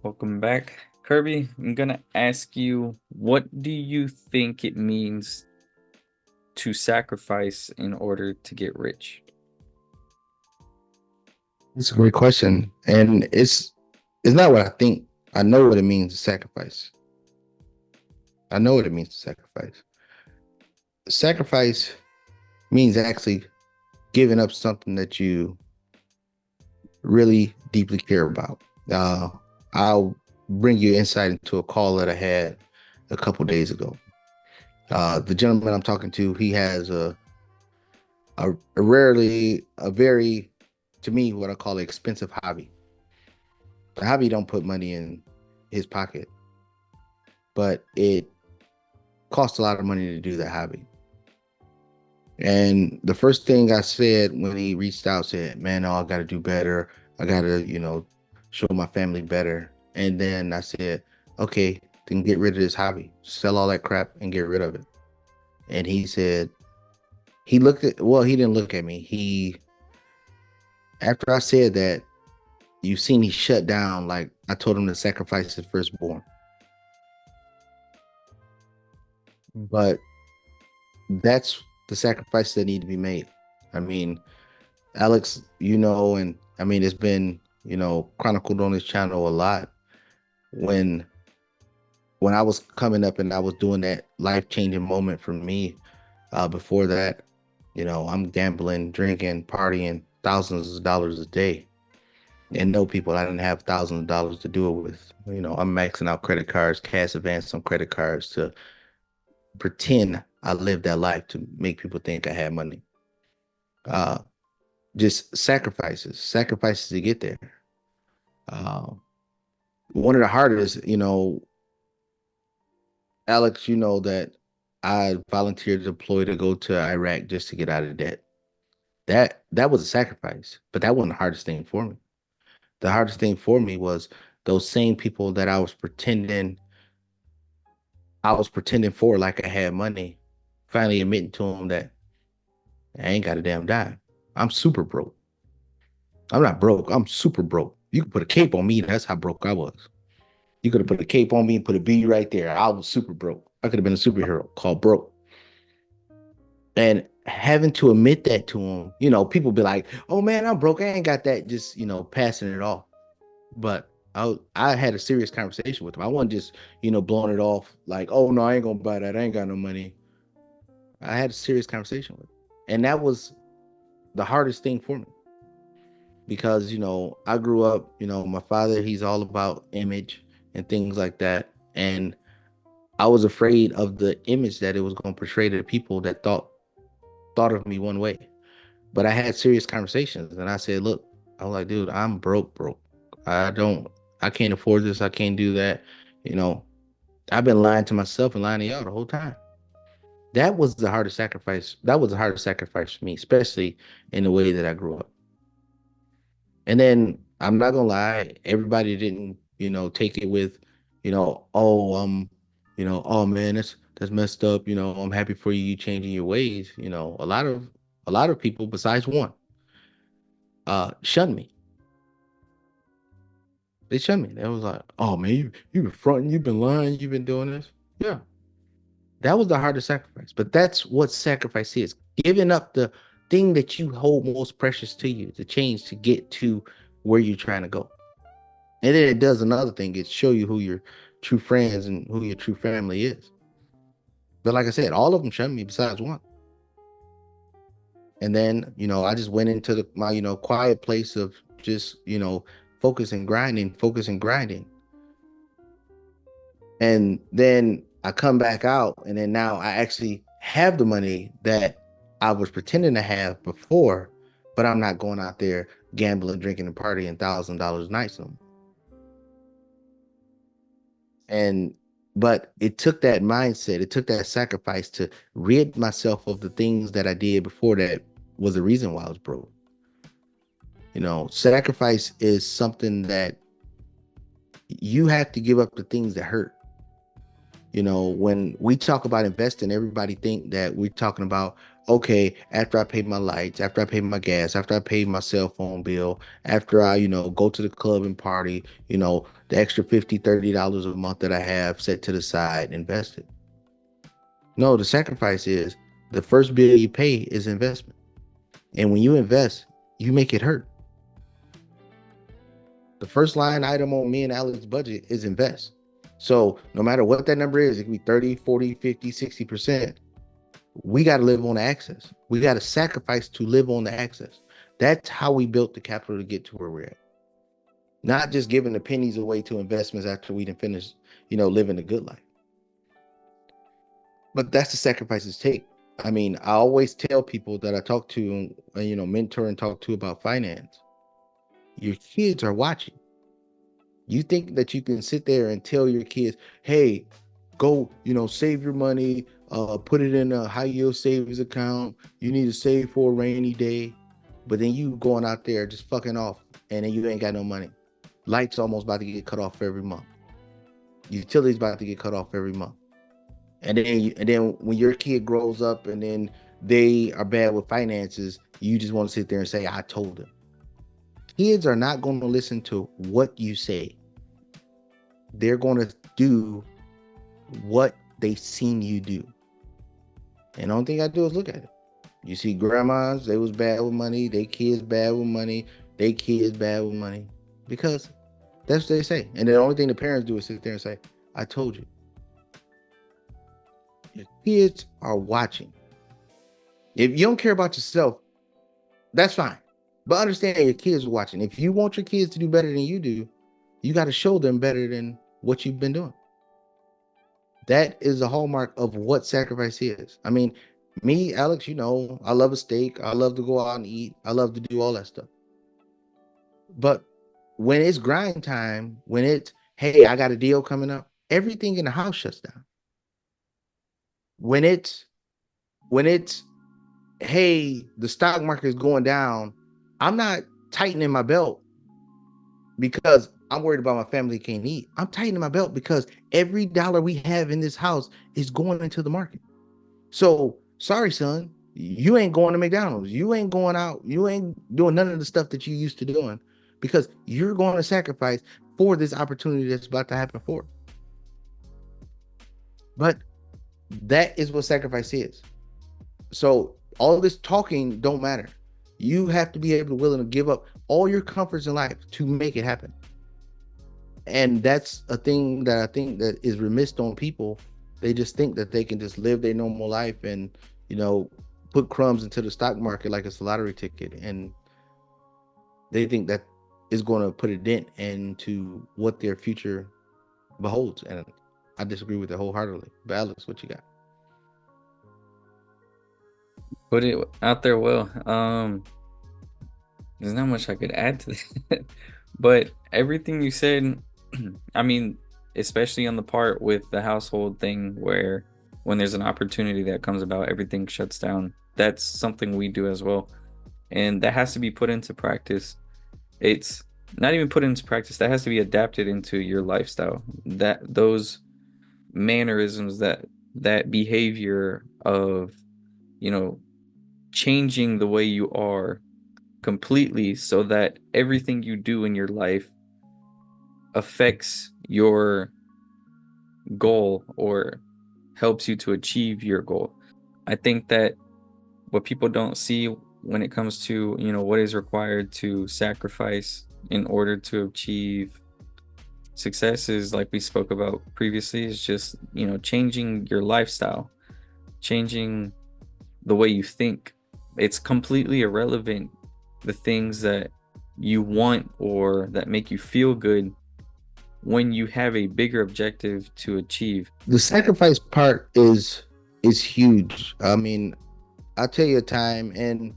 Welcome back. Kirby, I'm gonna ask you, what do you think it means to sacrifice in order to get rich? It's a great question, and it's not what I think. I know what it means to sacrifice. I know what it means to sacrifice. Sacrifice means actually giving up something that you really deeply care about. Uh, I'll bring you insight into a call that I had a couple days ago. The gentleman I'm talking to, he has a rarely a very, to me, what I call an expensive hobby. The hobby don't put money in his pocket, but it costs a lot of money to do the hobby. And the first thing I said when he reached out said, "Man, no, I got to do better. I got to, show my family better." And then I said, "Okay, then get rid of this hobby. Sell all that crap and get rid of it." And he said, he didn't look at me. After I said that, you seen he shut down like I told him to sacrifice his firstborn. But that's the sacrifice that need to be made. I mean, Alex, and I mean, it's been, chronicled on this channel a lot. When when I was coming up and I was doing that life-changing moment for me, before that, I'm gambling, drinking, partying thousands of dollars a day. And no people, I didn't have thousands of dollars to do it with. I'm maxing out credit cards, cash advance on credit cards to pretend I lived that life to make people think I had money. Uh, just sacrifices to get there. Uh, One of the hardest, Alex, that I volunteered to deploy to go to Iraq just to get out of debt. That was a sacrifice, but that wasn't the hardest thing for me. The hardest thing for me was those same people that I was pretending for like I had money, finally admitting to them that I ain't got a damn dime. I'm super broke. I'm not broke. I'm super broke. You could put a cape on me. That's how broke I was. You could have put a cape on me and put a B right there. I was super broke. I could have been a superhero called broke. And having to admit that to him, people be like, "Oh man, I'm broke. I ain't got that." Just passing it off. But I had a serious conversation with him. I wasn't just blowing it off like, "Oh no, I ain't gonna buy that. I ain't got no money." I had a serious conversation with him, and that was the hardest thing for me because I grew up. My father, he's all about image and things like that, and I was afraid of the image that it was going to portray to the people that thought of me one way. But I had serious conversations, and I said, "Look," I was like, "Dude, I'm broke. I don't, I can't afford this. I can't do that. You know, I've been lying to myself and lying to y'all the whole time." That was the hardest sacrifice. That was the hardest sacrifice for me, especially in the way that I grew up. And then I'm not gonna lie, everybody didn't, take it with, "Oh, oh man, that's messed up. I'm happy for you changing your ways." A lot of people besides one, shunned me. They shunned me. They was like, "Oh man, you've been fronting, you've been lying, you've been doing this." Yeah, that was the hardest sacrifice. But that's what sacrifice is: giving up the thing that you hold most precious to you to change to get to where you're trying to go. And then it does another thing: it show you who your true friends and who your true family is. But like I said, all of them shunned me besides one. And then I just went into my quiet place of just focus and grinding. And then I come back out, and then now I actually have the money that I was pretending to have before, but I'm not going out there gambling, drinking, and partying $1,000 nights. And but it took that mindset, it took that sacrifice to rid myself of the things that I did before that was the reason why I was broke. Sacrifice is something that you have to give up the things that hurt. When we talk about investing, everybody think that we're talking about, okay, after I pay my lights, after I pay my gas, after I pay my cell phone bill, after I, go to the club and party, the extra 50, $30 a month that I have set to the side, invested. No, the sacrifice is the first bill you pay is investment. And when you invest, you make it hurt. The first line item on me and Alex's budget is invest. So no matter what that number is, it can be 30, 40, 50, 60%. We got to live on the access. We got to sacrifice to live on the access. That's how we built the capital to get to where we're at. Not just giving the pennies away to investments after we done finished, living a good life. But that's the sacrifices take. I mean, I always tell people that I talk to and, mentor and talk to about finance. Your kids are watching. You think that you can sit there and tell your kids, hey, go, save your money, put it in a high yield savings account. You need to save for a rainy day. But then you going out there just fucking off and then you ain't got no money. Lights almost about to get cut off every month. Utilities about to get cut off every month. And then when your kid grows up and then they are bad with finances, you just want to sit there and say, I told them. Kids are not going to listen to what you say. They're going to do what they seen you do. And the only thing I do is look at it. You see grandmas, they was bad with money. They kids bad with money. They kids bad with money. Because that's what they say. And the only thing the parents do is sit there and say, I told you. Your kids are watching. If you don't care about yourself, that's fine. But understand your kids are watching. If you want your kids to do better than you do, you got to show them better than what you've been doing. That is the hallmark of what sacrifice is. I mean, me, Alex, I love a steak. I love to go out and eat. I love to do all that stuff. But when it's grind time, when it's, hey, I got a deal coming up, everything in the house shuts down. When it's, when it's, hey, the stock market is going down, I'm not tightening my belt because I'm worried about my family can't eat. I'm tightening my belt because every dollar we have in this house is going into the market. So sorry, son, you ain't going to McDonald's. You ain't going out. You ain't doing none of the stuff that you used to doing because you're going to sacrifice for this opportunity that's about to happen for. But that is what sacrifice is. So all of this talking don't matter. You have to be able to willing to give up all your comforts in life to make it happen. And that's a thing that I think that is remiss on people. They just think that they can just live their normal life and, you know, put crumbs into the stock market like it's a lottery ticket. And they think that is going to put a dent into what their future beholds. And I disagree with it wholeheartedly. But Alex, what you got? Put it out there well. There's not much I could add to that. But everything you said, I mean, especially on the part with the household thing where when there's an opportunity that comes about, everything shuts down. That's something we do as well. And that has to be put into practice. It's not even put into practice, that has to be adapted into your lifestyle. That those mannerisms, that behavior of, you know, changing the way you are completely so that everything you do in your life affects your goal or helps you to achieve your goal. I think that what people don't see when it comes to, you know, what is required to sacrifice in order to achieve success is, like we spoke about previously, is just, you know, changing your lifestyle, changing the way you think. It's completely irrelevant the things that you want or that make you feel good when you have a bigger objective to achieve. The sacrifice part is huge. I mean, I'll tell you a time, and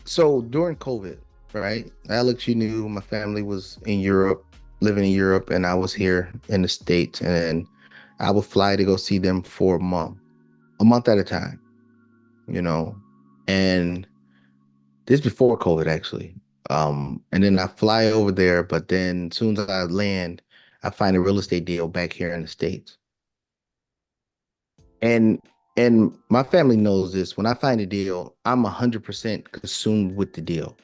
so during COVID, right? Alex, you knew my family was in Europe, living in Europe, and I was here in the States, and I would fly to go see them for a month at a time, you know. And this before COVID actually. And then I fly over there, but then as soon as I land, I find a real estate deal back here in the States. And And my family knows this. When I find a deal, I'm 100% consumed with the deal,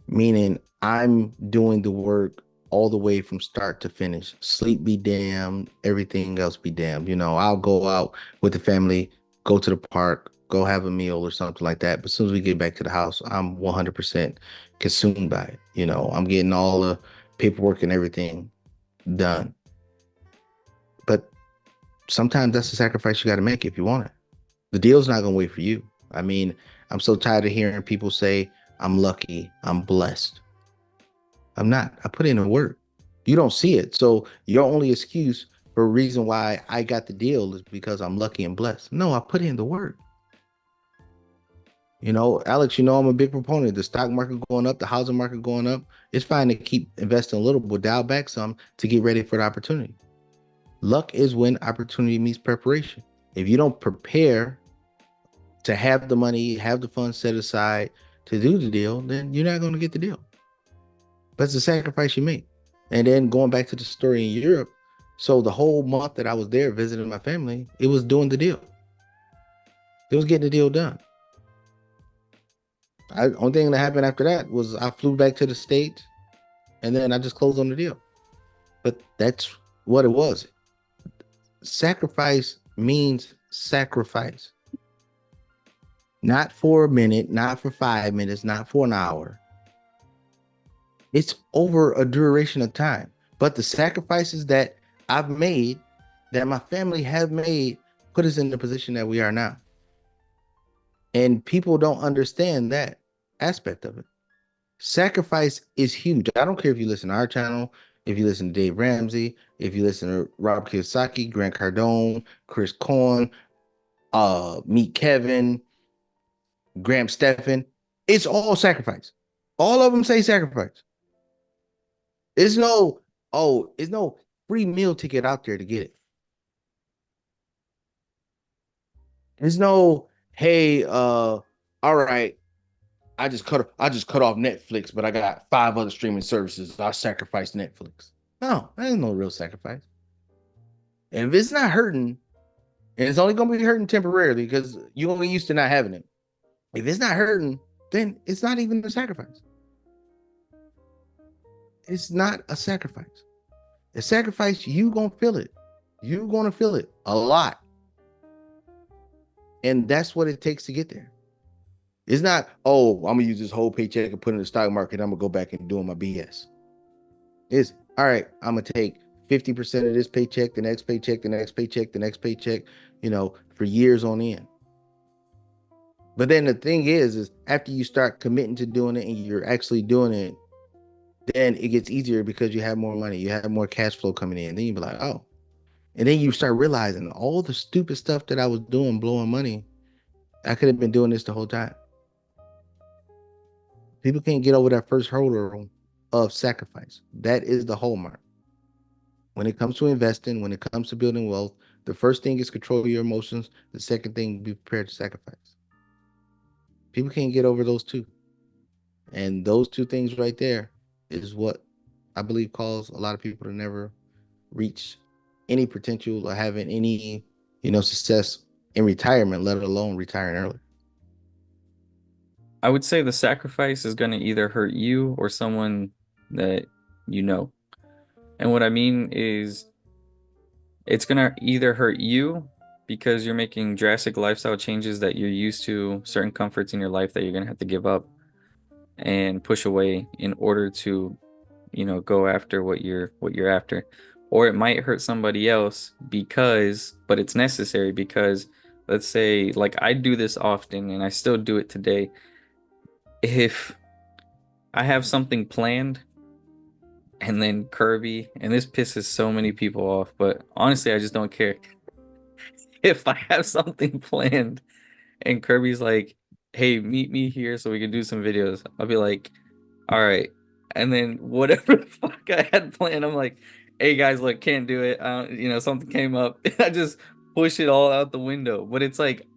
meaning I'm doing the work all the way from start to finish. Sleep be damned, everything else be damned. I'll go out with the family, go to the park, go have a meal or something like that. But as soon as we get back to the house, I'm 100% consumed by it. I'm getting all the paperwork and everything done. But sometimes that's the sacrifice you got to make if you want it. The deal's not going to wait for you. I mean, I'm so tired of hearing people say, I'm lucky, I'm blessed. I'm not. I put in the work. You don't see it. So your only excuse for a reason why I got the deal is because I'm lucky and blessed. No, I put in the work. Alex, I'm a big proponent. The stock market going up, the housing market going up. It's fine to keep investing a little, but dial back some to get ready for the opportunity. Luck is when opportunity meets preparation. If you don't prepare to have the money, have the funds set aside to do the deal, then you're not going to get the deal. That's the sacrifice you make. And then going back to the story in Europe, so the whole month that I was there visiting my family, it was doing the deal. It was getting the deal done. Only thing that happened after that was I flew back to the States and then I just closed on the deal. But that's what it was. Sacrifice means sacrifice. Not for a minute, not for 5 minutes, not for an hour. It's over a duration of time. But the sacrifices that I've made, that my family have made, put us in the position that we are now. And people don't understand that aspect of it. Sacrifice is huge. I don't care if you listen to our channel, if you listen to Dave Ramsey, if you listen to Rob Kiyosaki, Grant Cardone, Chris Korn, Meet Kevin, Graham Stephan. It's all sacrifice. All of them say sacrifice. There's no, there's no free meal ticket out there to get it. There's no, hey, all right, I just cut off Netflix, but I got 5 other streaming services. I sacrificed Netflix. No, there's no real sacrifice. And if it's not hurting, and it's only gonna be hurting temporarily because you're gonna get used to not having it. If it's not hurting, then it's not even a sacrifice. It's not a sacrifice. A sacrifice, you gonna feel it. You're gonna feel it a lot. And that's what it takes to get there. It's not, oh, I'm gonna use this whole paycheck and put it in the stock market. I'm gonna go back and do my BS. It's all right, I'm gonna take 50% of this paycheck, the next paycheck, the next paycheck, the next paycheck, for years on end. But then the thing is after you start committing to doing it and you're actually doing it, then it gets easier because you have more money, you have more cash flow coming in. Then you be like, oh. And then you start realizing all the stupid stuff that I was doing, blowing money, I could have been doing this the whole time. People can't get over that first hurdle of sacrifice. That is the hallmark. When it comes to investing, when it comes to building wealth, the first thing is control your emotions. The second thing, be prepared to sacrifice. People can't get over those two. And those two things right there is what I believe cause a lot of people to never reach any potential or having any, success in retirement, let alone retiring early. I would say the sacrifice is going to either hurt you or someone that you know. And what I mean is it's going to either hurt you because you're making drastic lifestyle changes that you're used to, certain comforts in your life that you're going to have to give up and push away in order to, go after what you're after. Or it might hurt somebody else but it's necessary because let's say like I do this often and I still do it today. If I have something planned and then Kirby, and this pisses so many people off, but honestly, I just don't care. If I have something planned and Kirby's like, hey, meet me here so we can do some videos, I'll be like, all right. And then whatever the fuck I had planned, I'm like, hey guys, look, can't do it. Something came up. I just push it all out the window. But it's like,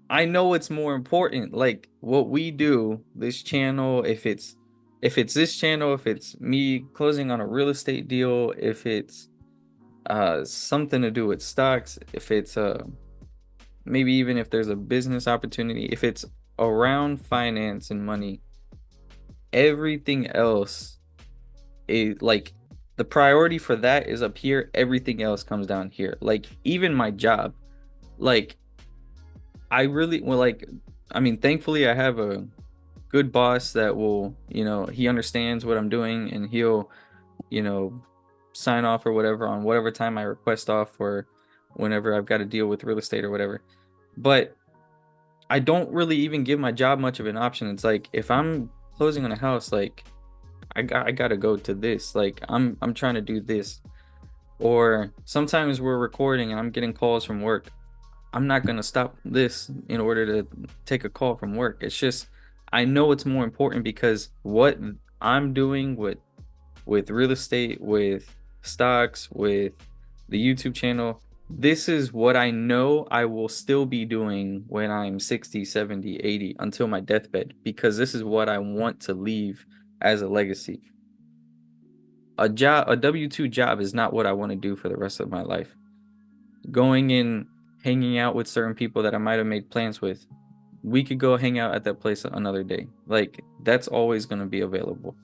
I know it's more important. Like what we do, this channel, if it's this channel, if it's me closing on a real estate deal, if it's something to do with stocks, if it's maybe even if there's a business opportunity, if it's around finance and money, everything else is like the priority for that is up here, everything else comes down here. Like even my job, like I really well like I mean, thankfully I have a good boss that will, he understands what I'm doing and he'll, you know, sign off or whatever on whatever time I request off for whenever I've got to deal with real estate or whatever. But I don't really even give my job much of an option. It's like if I'm closing on a house, like I gotta go to this. Like I'm trying to do this. Or sometimes we're recording and I'm getting calls from work. I'm not gonna stop this in order to take a call from work. It's just I know it's more important because what I'm doing with real estate, with stocks, with the YouTube channel, this is what I know I will still be doing when I'm 60, 70, 80 until my deathbed because this is what I want to leave as a legacy. A W-2 job is not what I want to do for the rest of my life. Going and hanging out with certain people that I might have made plans with, we could go hang out at that place another day. Like that's always going to be available.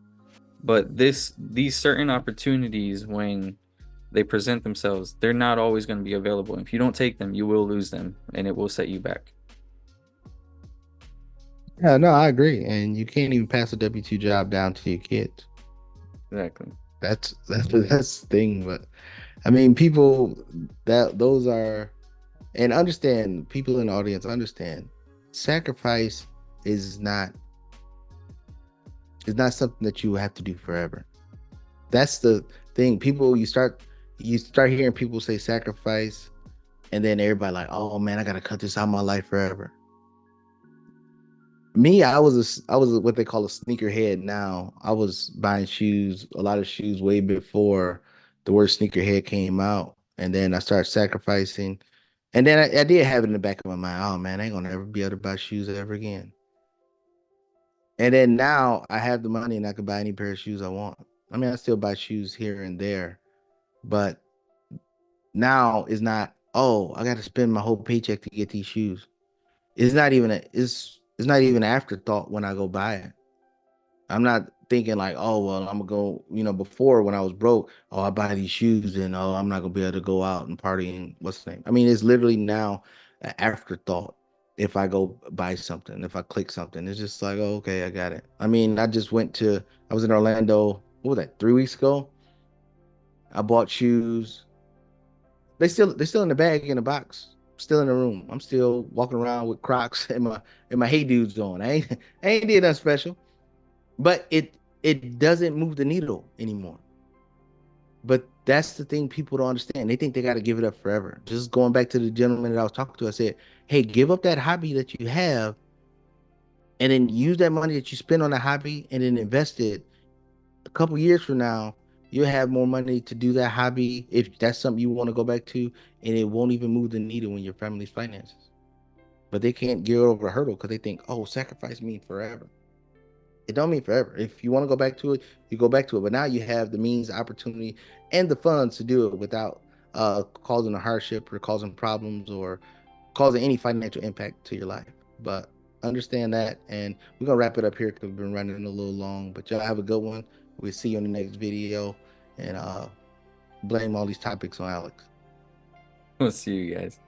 But these certain opportunities when they present themselves, they're not always going to be available. If you don't take them, you will lose them and it will set you back. Yeah, no, I agree. And you can't even pass a W-2 job down to your kids. Exactly. That's the thing. But I mean, people that those are and understand people in the audience understand sacrifice is not is not something that you have to do forever. That's the thing. People you start hearing people say sacrifice, and then everybody like, oh man, I gotta cut this out of my life forever. Me, I was what they call a sneakerhead. Now I was buying shoes, a lot of shoes way before the word sneakerhead came out, and then I started sacrificing, and then I did have it in the back of my mind. Oh man, I ain't gonna ever be able to buy shoes ever again. And then now I have the money and I can buy any pair of shoes I want. I mean, I still buy shoes here and there, but now it's not. Oh, I got to spend my whole paycheck to get these shoes. It's not even an afterthought when I go buy it. I'm not thinking like, oh well, I'm gonna go. Before when I was broke, oh I buy these shoes and oh I'm not gonna be able to go out and party and what's the name. I mean, it's literally now an afterthought. If I go buy something, if I click something, it's just like, oh, okay, I got it. I mean, I was in Orlando. What was that? 3 weeks ago. I bought shoes. They're still in the bag in the box, still in the room. I'm still walking around with Crocs and my Hey Dudes on. I ain't did nothing special. But it doesn't move the needle anymore. But that's the thing people don't understand. They think they got to give it up forever. Just going back to the gentleman that I was talking to, I said, "Hey, give up that hobby that you have, and then use that money that you spend on a hobby, and then invest it. A couple years from now, you'll have more money to do that hobby if that's something you want to go back to, and it won't even move the needle in your family's finances. But they can't get over the hurdle because they think, oh, sacrifice means forever. It don't mean forever. If you want to go back to it, you go back to it. But now you have the means, opportunity, and the funds to do it without causing a hardship or causing problems or causing any financial impact to your life. But understand that, and we're gonna wrap it up here because we've been running a little long. But y'all have a good one. We'll see you in the next video, and blame all these topics on Alex. We'll see you guys.